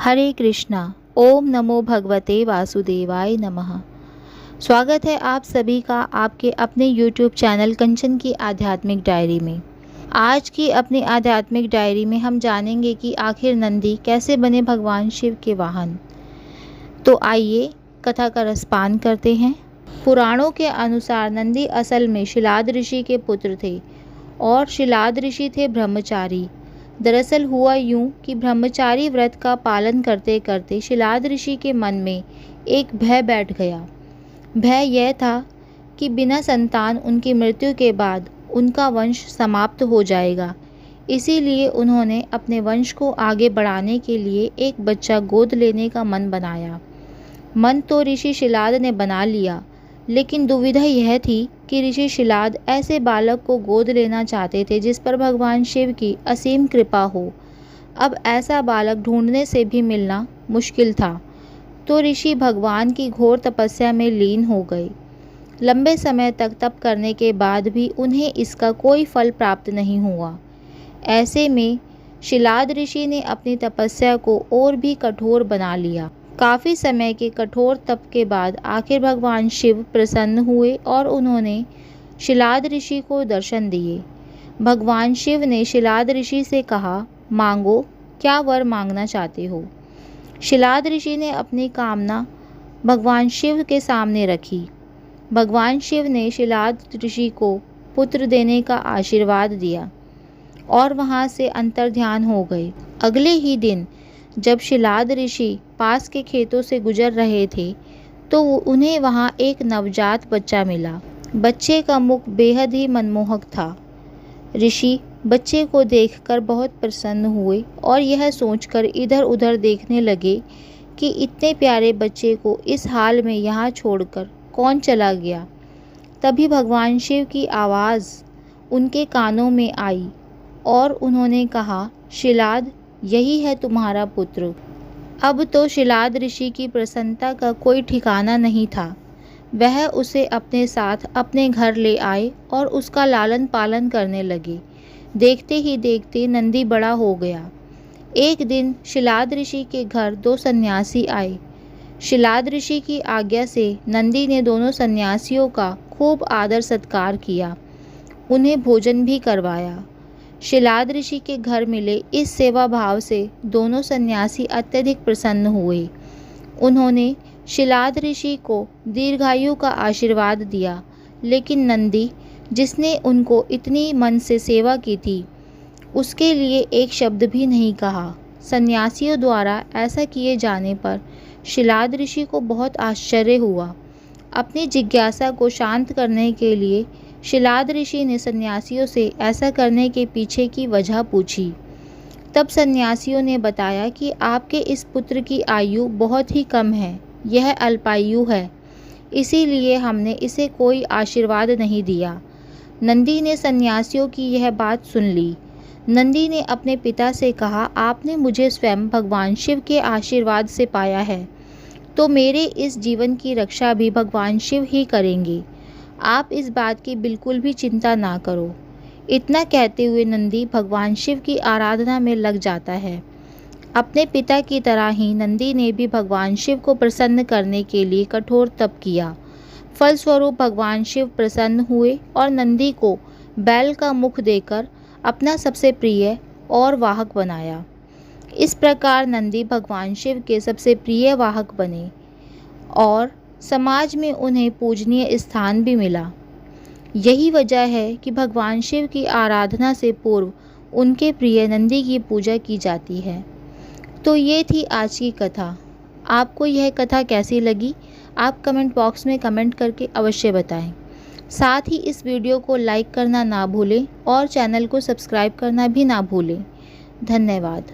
हरे कृष्णा। ओम नमो भगवते वासुदेवाय नमः। स्वागत है आप सभी का आपके अपने YouTube चैनल कंचन की आध्यात्मिक डायरी में। आज की अपनी आध्यात्मिक डायरी में हम जानेंगे कि आखिर नंदी कैसे बने भगवान शिव के वाहन। तो आइए कथा का रसपान करते हैं। पुराणों के अनुसार नंदी असल में शिलाद ऋषि के पुत्र थे और शिलाद ऋषि थे ब्रह्मचारी। दरअसल हुआ यूं कि ब्रह्मचारी व्रत का पालन करते करते शिलाद ऋषि के मन में एक भय बैठ गया। भय यह था कि बिना संतान उनकी मृत्यु के बाद उनका वंश समाप्त हो जाएगा। इसीलिए उन्होंने अपने वंश को आगे बढ़ाने के लिए एक बच्चा गोद लेने का मन बनाया। मन तो ऋषि शिलाद ने बना लिया, लेकिन दुविधा यह थी कि ऋषि शिलाद ऐसे बालक को गोद लेना चाहते थे जिस पर भगवान शिव की असीम कृपा हो। अब ऐसा बालक ढूंढने से भी मिलना मुश्किल था, तो ऋषि भगवान की घोर तपस्या में लीन हो गए। लंबे समय तक तप करने के बाद भी उन्हें इसका कोई फल प्राप्त नहीं हुआ। ऐसे में शिलाद ऋषि ने अपनी तपस्या को और भी कठोर बना लिया। काफ़ी समय के कठोर तप के बाद आखिर भगवान शिव प्रसन्न हुए और उन्होंने शिलाद ऋषि को दर्शन दिए। भगवान शिव ने शिलाद ऋषि से कहा, मांगो, क्या वर मांगना चाहते हो। शिलाद ऋषि ने अपनी कामना भगवान शिव के सामने रखी। भगवान शिव ने शिलाद ऋषि को पुत्र देने का आशीर्वाद दिया और वहाँ से अंतर्ध्यान हो गए। अगले ही दिन जब शिलाद ऋषि पास के खेतों से गुजर रहे थे तो उन्हें वहाँ एक नवजात बच्चा मिला। बच्चे का मुख बेहद ही मनमोहक था। ऋषि बच्चे को देखकर बहुत प्रसन्न हुए और यह सोचकर इधर उधर देखने लगे कि इतने प्यारे बच्चे को इस हाल में यहाँ छोड़कर कौन चला गया। तभी भगवान शिव की आवाज़ उनके कानों में आई और उन्होंने कहा, शिलाद, यही है तुम्हारा पुत्र। अब तो शिलाद ऋषि की प्रसन्नता का कोई ठिकाना नहीं था। वह उसे अपने साथ अपने घर ले आए और उसका लालन पालन करने लगे। देखते ही देखते नंदी बड़ा हो गया। एक दिन शिलाद ऋषि के घर दो सन्यासी आए। शिलाद ऋषि की आज्ञा से नंदी ने दोनों सन्यासियों का खूब आदर सत्कार किया, उन्हें भोजन भी करवाया। शिलाद ऋषि के घर मिले इस सेवा भाव से दोनों सन्यासी अत्यधिक प्रसन्न हुए। उन्होंने शिलाद ऋषि को दीर्घायु का आशीर्वाद दिया, लेकिन नंदी, जिसने उनको इतनी मन से सेवा की थी, उसके लिए एक शब्द भी नहीं कहा। सन्यासियों द्वारा ऐसा किए जाने पर शिलाद ऋषि को बहुत आश्चर्य हुआ। अपनी जिज्ञासा को शांत करने के लिए शिलाद ऋषि ने सन्यासियों से ऐसा करने के पीछे की वजह पूछी। तब सन्यासियों ने बताया कि आपके इस पुत्र की आयु बहुत ही कम है, यह अल्पायु है, इसीलिए हमने इसे कोई आशीर्वाद नहीं दिया। नंदी ने सन्यासियों की यह बात सुन ली। नंदी ने अपने पिता से कहा, आपने मुझे स्वयं भगवान शिव के आशीर्वाद से पाया है, तो मेरे इस जीवन की रक्षा भी भगवान शिव ही करेंगे। आप इस बात की बिल्कुल भी चिंता ना करो। इतना कहते हुए नंदी भगवान शिव की आराधना में लग जाता है। अपने पिता की तरह ही नंदी ने भी भगवान शिव को प्रसन्न करने के लिए कठोर तप किया। फलस्वरूप भगवान शिव प्रसन्न हुए और नंदी को बैल का मुख देकर अपना सबसे प्रिय और वाहक बनाया। इस प्रकार नंदी भगवान शिव के सबसे प्रिय वाहक बने और समाज में उन्हें पूजनीय स्थान भी मिला। यही वजह है कि भगवान शिव की आराधना से पूर्व उनके प्रिय नंदी की पूजा की जाती है। तो ये थी आज की कथा। आपको यह कथा कैसी लगी, आप कमेंट बॉक्स में कमेंट करके अवश्य बताएं। साथ ही इस वीडियो को लाइक करना ना भूलें और चैनल को सब्सक्राइब करना भी ना भूलें। धन्यवाद।